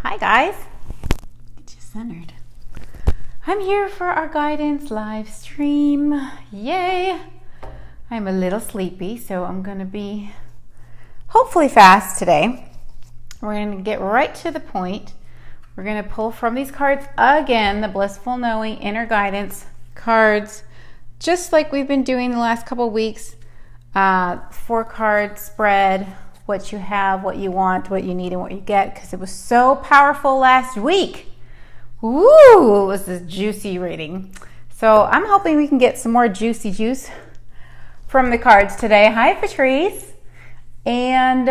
Hi guys, get you centered. I'm here for our guidance live stream. Yay! I'm a little sleepy, so I'm going to be hopefully fast today. We're going to get right to the point. We're going to pull from these cards again, the Blissful Knowing Inner Guidance cards, just like we've been doing the last couple weeks. 4-card spread, what you have, what you want, what you need, and what you get, because it was so powerful last week. Woo! It was a juicy reading. So I'm hoping we can get some more juicy juice from the cards today. Hi, Patrice. And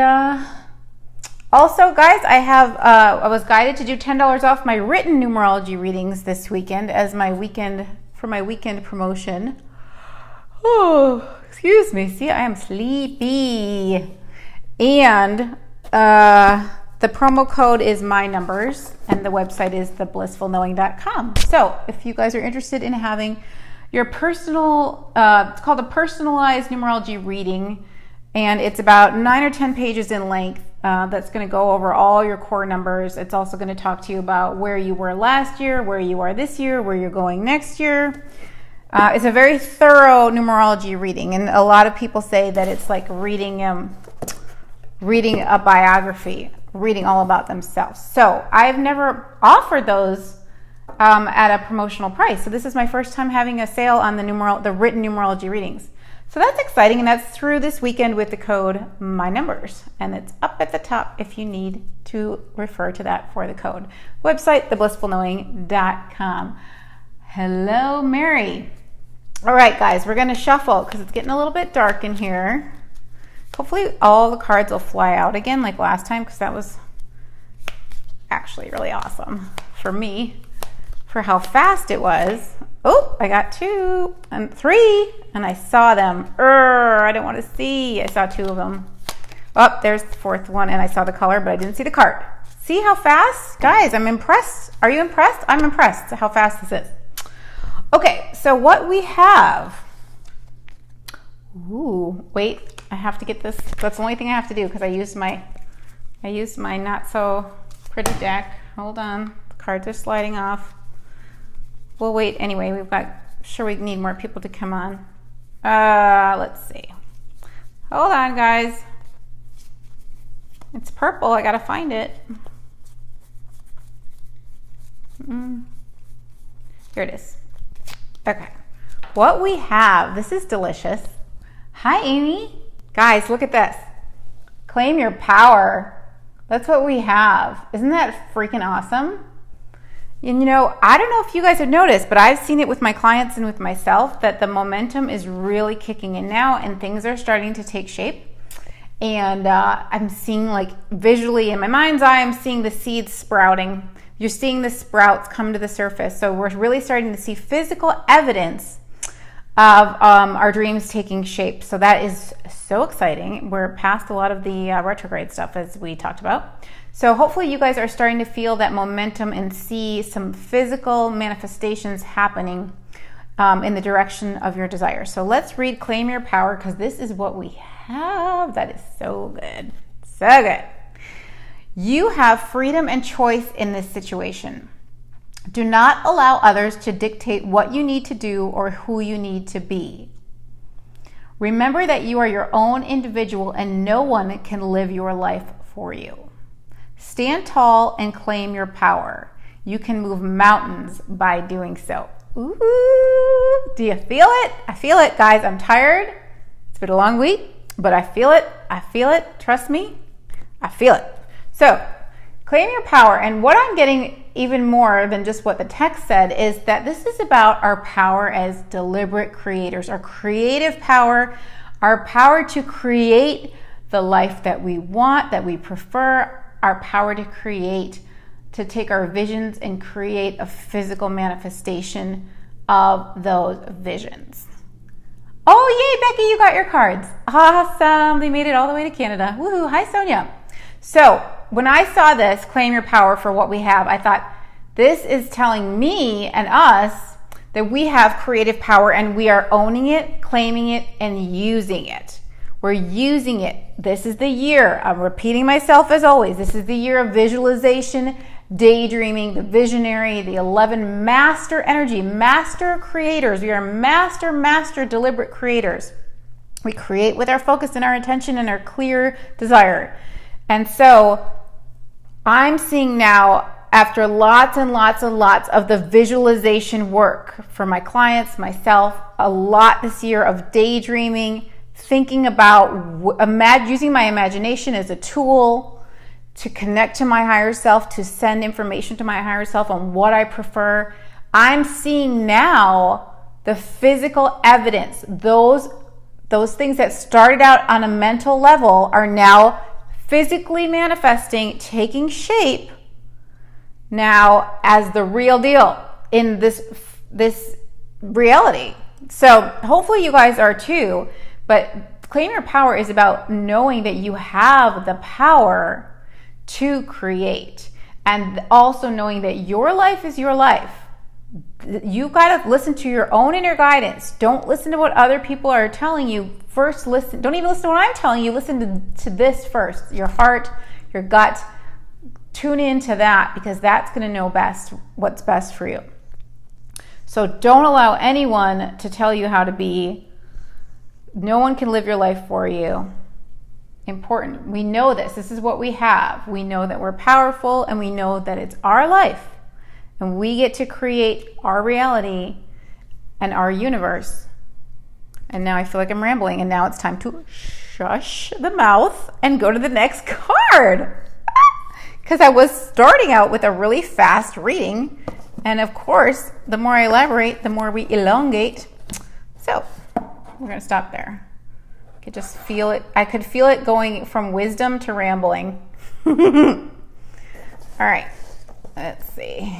also, guys, I was guided to do $10 off my written numerology readings this weekend as my weekend promotion. Oh, excuse me. See, I am sleepy. And the promo code is my numbers, and the website is theblissfulknowing.com. So if you guys are interested in having your personal, it's called a personalized numerology reading, and it's about 9 or 10 pages in length. That's going to go over all your core numbers. It's also going to talk to you about where you were last year, where you are this year, where you're going next year. It's a very thorough numerology reading, and a lot of people say that it's like reading a biography, reading all about themselves. So I've never offered those at a promotional price. So this is my first time having a sale on the written numerology readings. So that's exciting, and that's through this weekend with the code MyNumbers, and it's up at the top if you need to refer to that for the code. Website, theblissfulknowing.com. Hello, Mary. All right, guys, we're going to shuffle because it's getting a little bit dark in here. Hopefully all the cards will fly out again like last time, because that was actually really awesome for me, for how fast it was. Oh, I got 2 and 3, and I saw them. I didn't want to see. I saw 2 of them. Oh, there's the 4th one, and I saw the color, but I didn't see the card. See how fast? Guys, I'm impressed. Are you impressed? I'm impressed at how fast this is. Okay, so what we have. Ooh, wait. I have to get this. That's the only thing I have to do because I used my not so pretty deck. Hold on. The cards are sliding off. We'll wait anyway. We need more people to come on. Let's see. Hold on, guys. It's purple. I gotta find it. Here it is. Okay. What we have, this is delicious. Hi, Amy. Guys, look at this. Claim your power. That's what we have. Isn't that freaking awesome? And I don't know if you guys have noticed, but I've seen it with my clients and with myself that the momentum is really kicking in now and things are starting to take shape. And I'm seeing, like, visually in my mind's eye, I'm seeing the seeds sprouting. You're seeing the sprouts come to the surface. So we're really starting to see physical evidence of our dreams taking shape. So that is so exciting. We're past a lot of the retrograde stuff, as we talked about. So hopefully you guys are starting to feel that momentum and see some physical manifestations happening in the direction of your desire. So let's read Claim Your Power, because this is what we have. That is so good. So good. You have freedom and choice in this situation. Do not allow others to dictate what you need to do or who you need to be. Remember that you are your own individual and no one can live your life for you. Stand tall and claim your power. You can move mountains by doing so. Ooh, do you feel it? I feel it, guys. I'm tired. It's been a long week, but I feel it. I feel it. Trust me. I feel it. So, claim your power. And what I'm getting even more than just what the text said is that this is about our power as deliberate creators, our creative power, our power to create the life that we want, that we prefer, our power to create, to take our visions and create a physical manifestation of those visions. Oh, yay, Becky, you got your cards. Awesome. They made it all the way to Canada. Woohoo. Hi, Sonia. So when I saw this, Claim Your Power, for what we have, I thought, this is telling me and us that we have creative power and we are owning it, claiming it, and using it. We're using it. This is the year. I'm repeating myself as always. This is the year of visualization, daydreaming, the visionary, the 11 master energy, master creators. We are master deliberate creators. We create with our focus and our attention and our clear desire. And so I'm seeing now, after lots and lots of the visualization work for my clients, myself, a lot this year of daydreaming, thinking about using my imagination as a tool to connect to my higher self, to send information to my higher self on what I prefer. I'm seeing now the physical evidence. Those things that started out on a mental level are now physically manifesting, taking shape now as the real deal in this reality. So hopefully you guys are too. But Claim Your Power is about knowing that you have the power to create, and also knowing that your life is your life. You got to listen to your own inner guidance. Don't listen to what other people are telling you. First, listen. Don't even listen to what I'm telling you. Listen to this first. Your heart, your gut. Tune into that, because that's going to know best what's best for you. So don't allow anyone to tell you how to be. No one can live your life for you. Important. We know this. This is what we have. We know that we're powerful, and we know that it's our life. And we get to create our reality and our universe. And now I feel like I'm rambling, and now it's time to shush the mouth and go to the next card. Because I was starting out with a really fast reading. And of course, the more I elaborate, the more we elongate. So we're going to stop there. I could just feel it. I could feel it going from wisdom to rambling. All right. Let's see.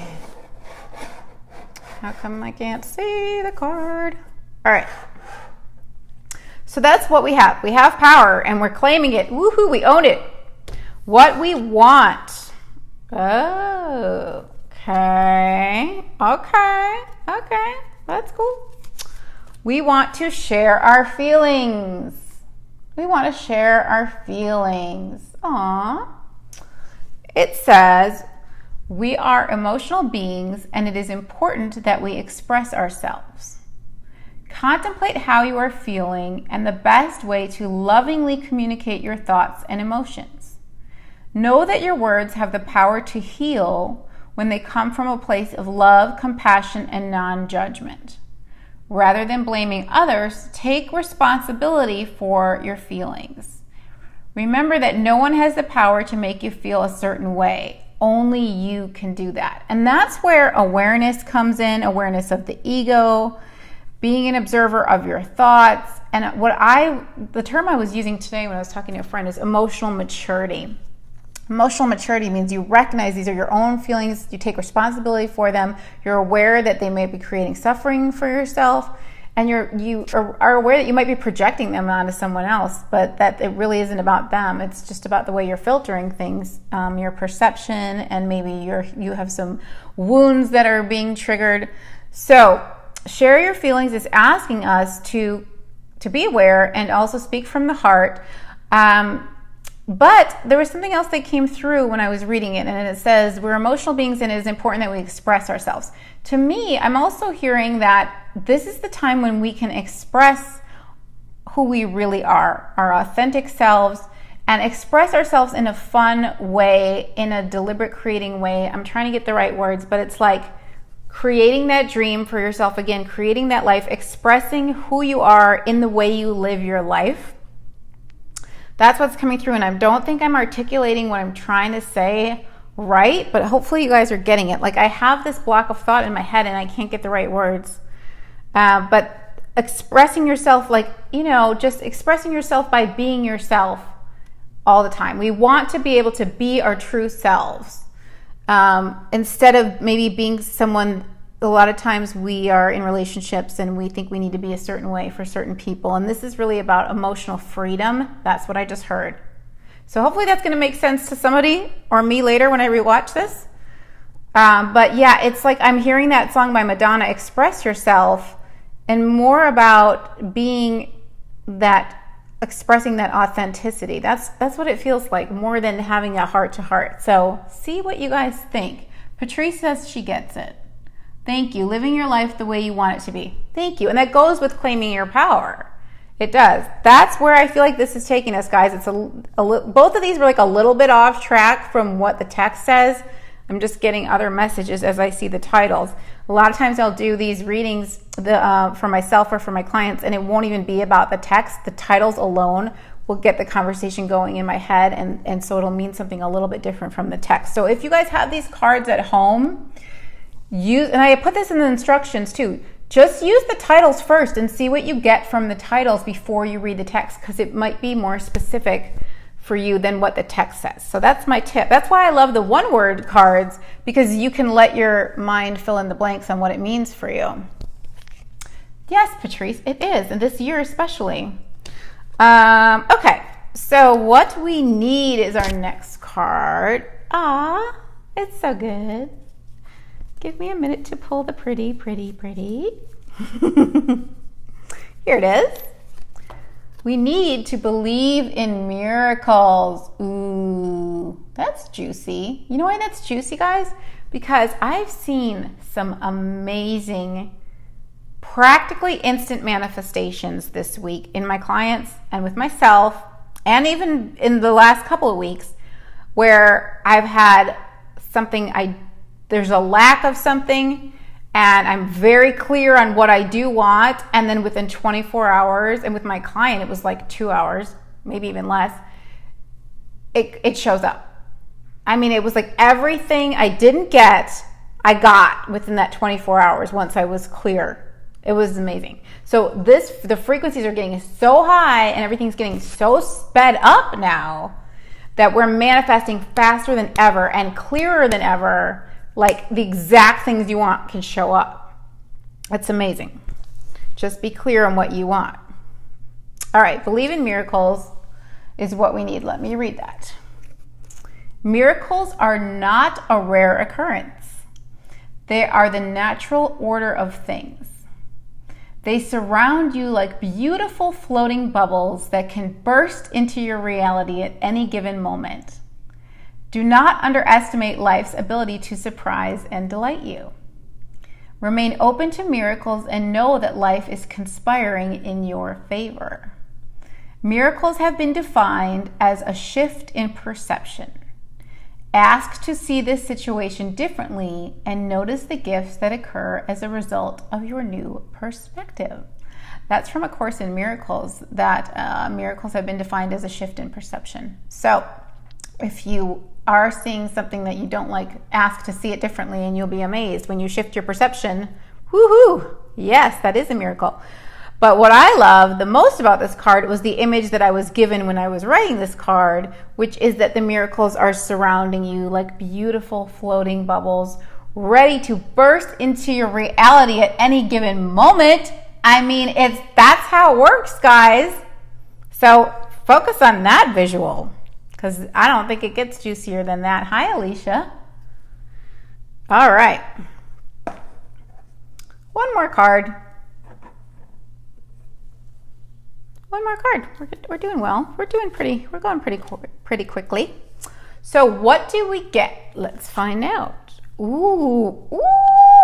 How come I can't see the card? All right. So that's what we have. We have power, and we're claiming it. Woohoo, we own it. What we want. Oh, okay. That's cool. We want to share our feelings. Aww. It says, we are emotional beings, and it is important that we express ourselves. Contemplate how you are feeling and the best way to lovingly communicate your thoughts and emotions. Know that your words have the power to heal when they come from a place of love, compassion, and non-judgment. Rather than blaming others, take responsibility for your feelings. Remember that no one has the power to make you feel a certain way. Only you can do that. And that's where awareness comes in, awareness of the ego, being an observer of your thoughts. And the term I was using today when I was talking to a friend is emotional maturity. Emotional maturity means you recognize these are your own feelings, you take responsibility for them, you're aware that they may be creating suffering for yourself, and you are aware that you might be projecting them onto someone else, but that it really isn't about them. It's just about the way you're filtering things, your perception, and maybe you have some wounds that are being triggered. So share your feelings is asking us to be aware and also speak from the heart. But there was something else that came through when I was reading it, and it says, we're emotional beings and it is important that we express ourselves. To me, I'm also hearing that this is the time when we can express who we really are, our authentic selves, and express ourselves in a fun way, in a deliberate creating way. I'm trying to get the right words, but it's like creating that dream for yourself again, creating that life, expressing who you are in the way you live your life. That's what's coming through, and I don't think I'm articulating what I'm trying to say right, but hopefully you guys are getting it. Like, I have this block of thought in my head and I can't get the right words. But expressing yourself, just expressing yourself by being yourself all the time. We want to be able to be our true selves. Instead of maybe being someone, a lot of times we are in relationships and we think we need to be a certain way for certain people. And this is really about emotional freedom. That's what I just heard. So hopefully that's going to make sense to somebody or me later when I rewatch this. But yeah, it's like I'm hearing that song by Madonna, Express Yourself, and more about being that expressing that authenticity. That's what it feels like, more than having a heart-to-heart. So see what you guys think. Patrice says she gets it. Thank you. Living your life the way you want it to be. Thank you. And that goes with claiming your power. It does. That's where I feel like this is taking us, guys. It's both of these were like a little bit off track from what the text says. I'm just getting other messages as I see the titles. A lot of times I'll do these readings for myself or for my clients, and it won't even be about the text. The titles alone will get the conversation going in my head, and so it'll mean something a little bit different from the text. So if you guys have these cards at home, and I put this in the instructions too, just use the titles first and see what you get from the titles before you read the text, because it might be more specific for you than what the text says. So that's my tip. That's why I love the one-word cards, because you can let your mind fill in the blanks on what it means for you. Yes, Patrice, it is, and this year especially. Okay, so what we need is our next card. Ah, it's so good. Give me a minute to pull the pretty. Here it is. We need to believe in miracles. Ooh, that's juicy. You know why that's juicy, guys? Because I've seen some amazing, practically instant manifestations this week in my clients and with myself, and even in the last couple of weeks, where I've had something, there's a lack of something, and I'm very clear on what I do want, and then within 24 hours, and with my client it was like 2 hours, maybe even less, it shows up. I mean, it was like everything I didn't get, I got within that 24 hours once I was clear. It was amazing. So the frequencies are getting so high and everything's getting so sped up now that we're manifesting faster than ever and clearer than ever. Like the exact things you want can show up. It's amazing. Just be clear on what you want. All right, believe in miracles is what we need. Let me read that. Miracles are not a rare occurrence. They are the natural order of things. They surround you like beautiful floating bubbles that can burst into your reality at any given moment. Do not underestimate life's ability to surprise and delight you. Remain open to miracles and know that life is conspiring in your favor. Miracles have been defined as a shift in perception. Ask to see this situation differently and notice the gifts that occur as a result of your new perspective. That's from A Course in Miracles, that miracles have been defined as a shift in perception. So if you are seeing something that you don't like, ask to see it differently and you'll be amazed. When you shift your perception, woohoo! Yes, that is a miracle. But what I love the most about this card was the image that I was given when I was writing this card, which is that the miracles are surrounding you like beautiful floating bubbles, ready to burst into your reality at any given moment. I mean, that's how it works, guys. So focus on that visual, because I don't think it gets juicier than that. Hi, Alicia. All right. One more card. One more card. We're doing well. We're going pretty quickly. So what do we get? Let's find out. Ooh.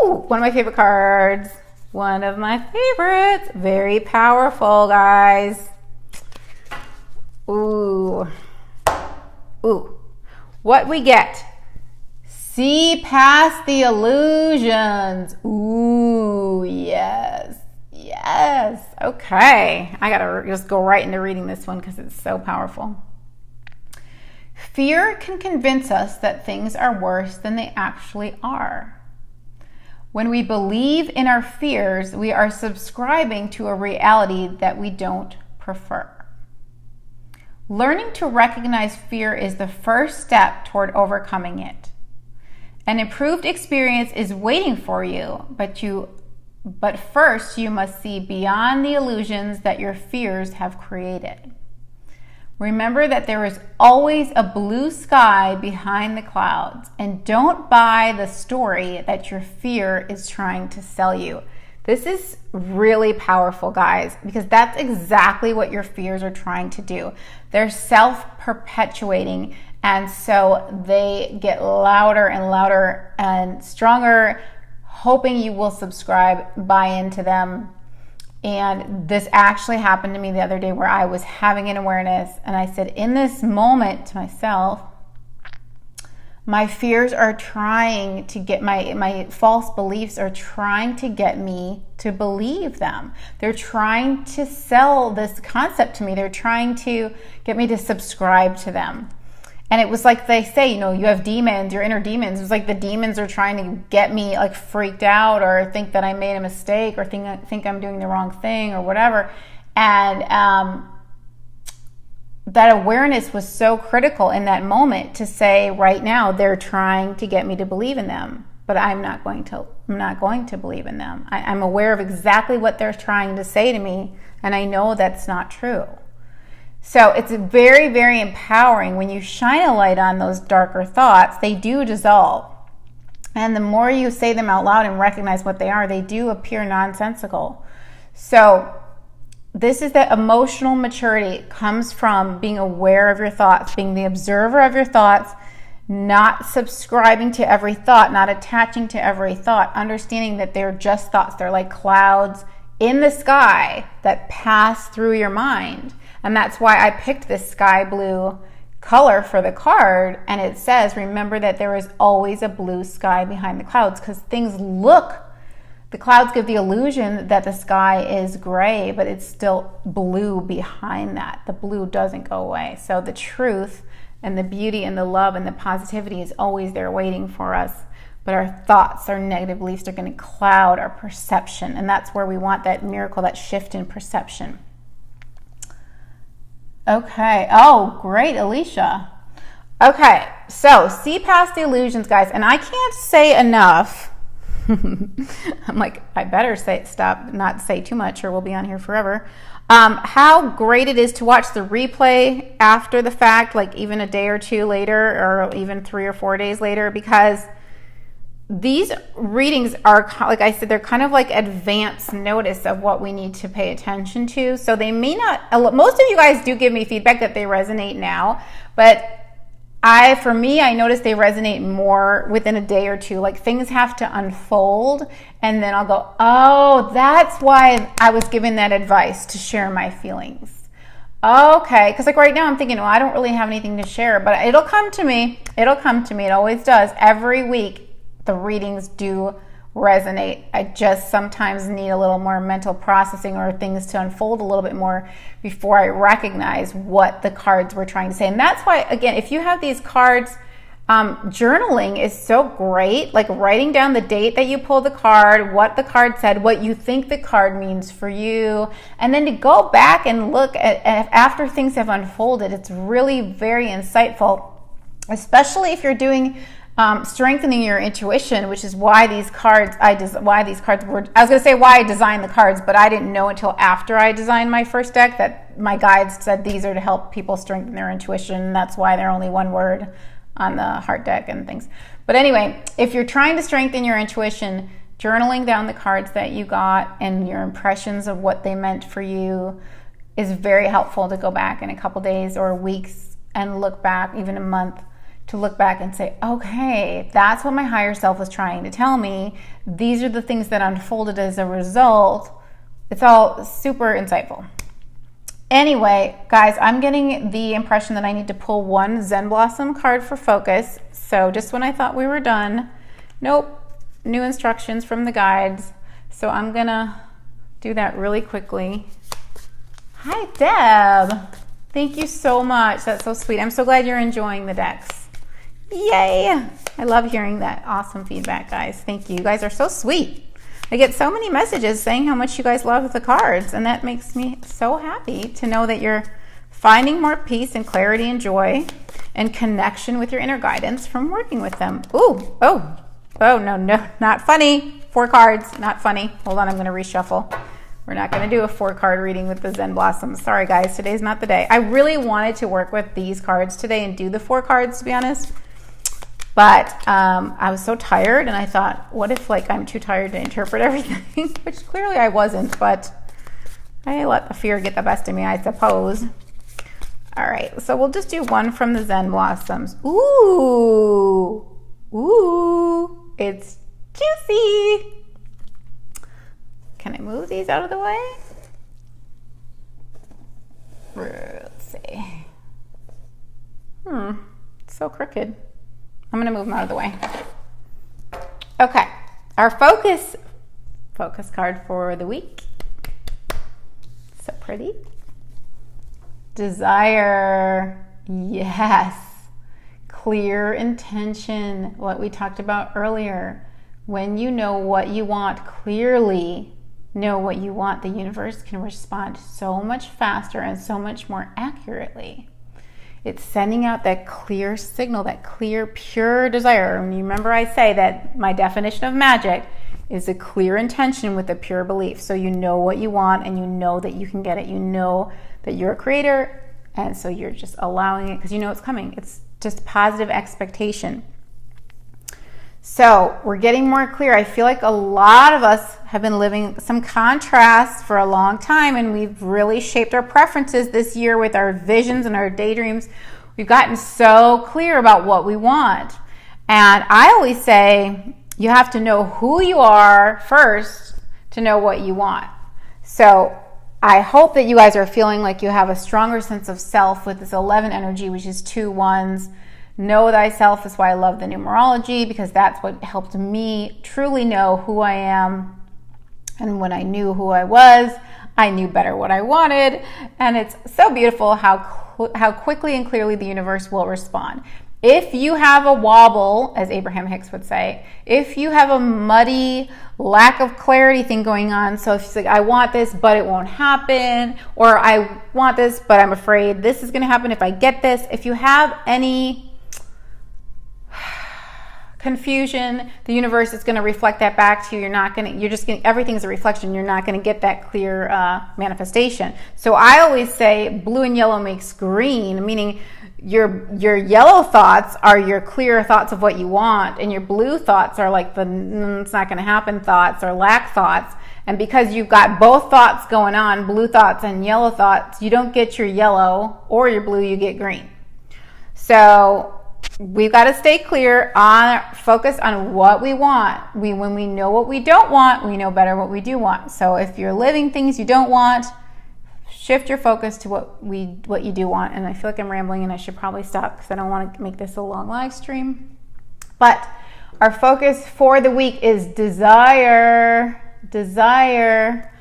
One of my favorite cards. One of my favorites. Very powerful, guys. Ooh. What we get? See past the illusions. Ooh, yes. Okay. I gotta just go right into reading this one because it's so powerful. Fear can convince us that things are worse than they actually are. When we believe in our fears, we are subscribing to a reality that we don't prefer. Learning to recognize fear is the first step toward overcoming it. An improved experience is waiting for you, but first you must see beyond the illusions that your fears have created. Remember that there is always a blue sky behind the clouds, and don't buy the story that your fear is trying to sell you. This is really powerful, guys, because that's exactly what your fears are trying to do. They're self-perpetuating, and so they get louder and louder and stronger, hoping you will subscribe, buy into them. And this actually happened to me the other day where I was having an awareness, and I said in this moment to myself, my fears are trying to get my false beliefs are trying to get me to believe them. They're trying to sell this concept to me. They're trying to get me to subscribe to them. And it was like they say, you know, you have demons, your inner demons. It was like the demons are trying to get me like freaked out or think that I made a mistake or think I'm doing the wrong thing or whatever. And that awareness was so critical in that moment to say, right now, they're trying to get me to believe in them, but I'm not going to believe in them. I'm aware of exactly what they're trying to say to me, and I know that's not true. So it's very, very empowering when you shine a light on those darker thoughts. They do dissolve. And the more you say them out loud and recognize what they are, they do appear nonsensical. So this is that emotional maturity comes from being aware of your thoughts, being the observer of your thoughts, not subscribing to every thought, not attaching to every thought, understanding that they're just thoughts. They're like clouds in the sky that pass through your mind. And that's why I picked this sky blue color for the card. And it says, remember that there is always a blue sky behind the clouds, because the clouds give the illusion that the sky is gray, but it's still blue behind that. The blue doesn't go away. So the truth and the beauty and the love and the positivity is always there waiting for us. But our thoughts, our negative beliefs are going to cloud our perception. And that's where we want that miracle, that shift in perception. Okay. Oh, great, Alicia. Okay. So see past the illusions, guys. And I can't say enough. I'm like, I better not say too much, or we'll be on here forever. How great it is to watch the replay after the fact, like even a day or two later, or even 3 or 4 days later, because these readings are, like I said, they're kind of like advance notice of what we need to pay attention to. So they may not, most of you guys do give me feedback that they resonate now, but for me, I notice they resonate more within a day or two. Like things have to unfold, and then I'll go, oh, that's why I was given that advice to share my feelings. Okay, because like right now I'm thinking, well, I don't really have anything to share, but it'll come to me. It'll come to me. It always does. Every week, the readings do resonate. I just sometimes need a little more mental processing or things to unfold a little bit more before I recognize what the cards were trying to say. And that's why, again, if you have these cards, journaling is so great, like writing down the date that you pulled the card, what the card said, what you think the card means for you, and then to go back and look at after things have unfolded. It's really very insightful, especially if you're doing strengthening your intuition, which is why these cards, why I was going to say why I designed the cards, but I didn't know until after I designed my first deck that my guides said these are to help people strengthen their intuition. That's why they're only one word on the heart deck and things. But anyway, if you're trying to strengthen your intuition, journaling down the cards that you got and your impressions of what they meant for you is very helpful to go back in a couple days or weeks and look back, even a month, to look back and say, okay, that's what my higher self was trying to tell me. These are the things that unfolded as a result. It's all super insightful. Anyway, guys, I'm getting the impression that I need to pull one Zen Blossom card for focus. So just when I thought we were done, nope, new instructions from the guides. So I'm gonna do that really quickly. Hi, Deb. Thank you so much. That's so sweet. I'm so glad you're enjoying the decks. Yay! I love hearing that awesome feedback, guys. Thank you. You guys are so sweet. I get so many messages saying how much you guys love the cards, and that makes me so happy to know that you're finding more peace and clarity and joy and connection with your inner guidance from working with them. Ooh, oh, no, not funny. 4 cards, not funny. Hold on, I'm going to reshuffle. We're not going to do a 4-card reading with the Zen Blossoms. Sorry, guys, today's not the day. I really wanted to work with these cards today and do the 4 cards, to be honest. But I was so tired, and I thought, what if like I'm too tired to interpret everything? Which clearly I wasn't, but I let the fear get the best of me, I suppose. All right, so we'll just do one from the Zen Blossoms. Ooh, ooh, it's juicy. Can I move these out of the way? Let's see. It's so crooked. I'm gonna move them out of the way. Okay, our focus card for the week. So pretty. Desire. Yes. Clear intention. What we talked about earlier. When you know what you want clearly, know what you want, the universe can respond so much faster and so much more accurately. It's sending out that clear signal, that clear, pure desire. And you remember I say that my definition of magic is a clear intention with a pure belief. So you know what you want and you know that you can get it. You know that you're a creator, and so you're just allowing it because you know it's coming. It's just positive expectation. So we're getting more clear. I feel like a lot of us have been living some contrast for a long time, and we've really shaped our preferences this year with our visions and our daydreams. We've gotten so clear about what we want. And I always say you have to know who you are first to know what you want. So I hope that you guys are feeling like you have a stronger sense of self with this 11 energy, which is 2 1s. Know thyself is why I love the numerology, because that's what helped me truly know who I am. And when I knew who I was, I knew better what I wanted. And it's so beautiful how quickly and clearly the universe will respond. If you have a wobble, as Abraham Hicks would say, if you have a muddy, lack of clarity thing going on, so if you're like, I want this, but it won't happen, or I want this, but I'm afraid this is going to happen if I get this. If you have any confusion, the universe is going to reflect that back to you. Everything's a reflection. You're not going to get that clear manifestation. So I always say blue and yellow makes green, meaning your yellow thoughts are your clear thoughts of what you want, and your blue thoughts are like the it's not going to happen thoughts or lack thoughts. And because you've got both thoughts going on, blue thoughts and yellow thoughts, you don't get your yellow or your blue, you get green. So we've got to stay clear on, focus on what we want. When we know what we don't want, we know better what we do want. So if you're living things you don't want, shift your focus to what you do want. And I feel like I'm rambling and I should probably stop because I don't want to make this a long live stream. But our focus for the week is desire. Desire.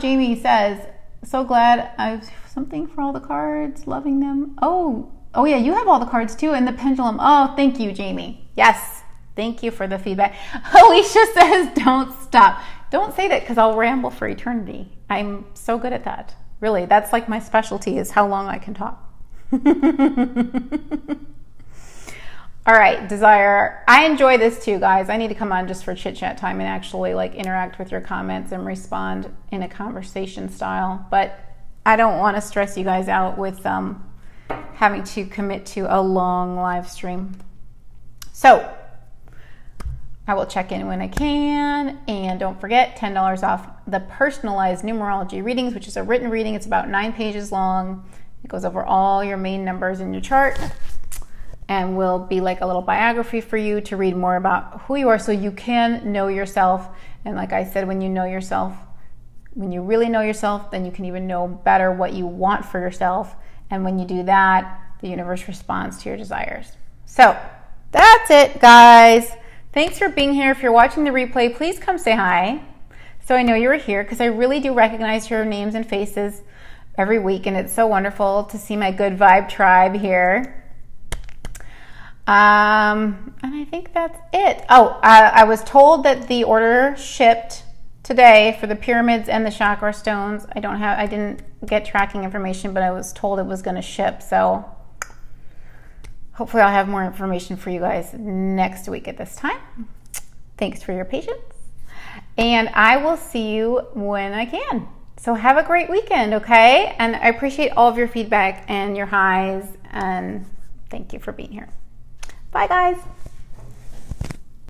Jamie says, so glad I've something for all the cards, loving them. Oh yeah, you have all the cards too, and the pendulum. Oh, thank you, Jamie. Yes, thank you for the feedback. Alicia says, don't stop. Don't say that because I'll ramble for eternity. I'm so good at that. Really, that's like my specialty, is how long I can talk. All right, desire. I enjoy this too, guys. I need to come on just for chit chat time and actually like interact with your comments and respond in a conversation style. But I don't want to stress you guys out with having to commit to a long live stream. So I will check in when I can. And don't forget, $10 off the personalized numerology readings, which is a written reading. It's about 9 pages long. It goes over all your main numbers in your chart and will be like a little biography for you to read more about who you are so you can know yourself. And like I said, when you know yourself, when you really know yourself, then you can even know better what you want for yourself. And when you do that, the universe responds to your desires. So that's it, guys. Thanks for being here. If you're watching the replay, please come say hi so I know you were here, because I really do recognize your names and faces every week, and it's so wonderful to see my good vibe tribe here. And I think that's it. I was told that the order shipped today for the pyramids and the chakra stones. I didn't get tracking information, but I was told it was going to ship. So hopefully I'll have more information for you guys next week at this time. Thanks for your patience. And I will see you when I can. So have a great weekend, okay? And I appreciate all of your feedback and your highs. And thank you for being here. Bye, guys.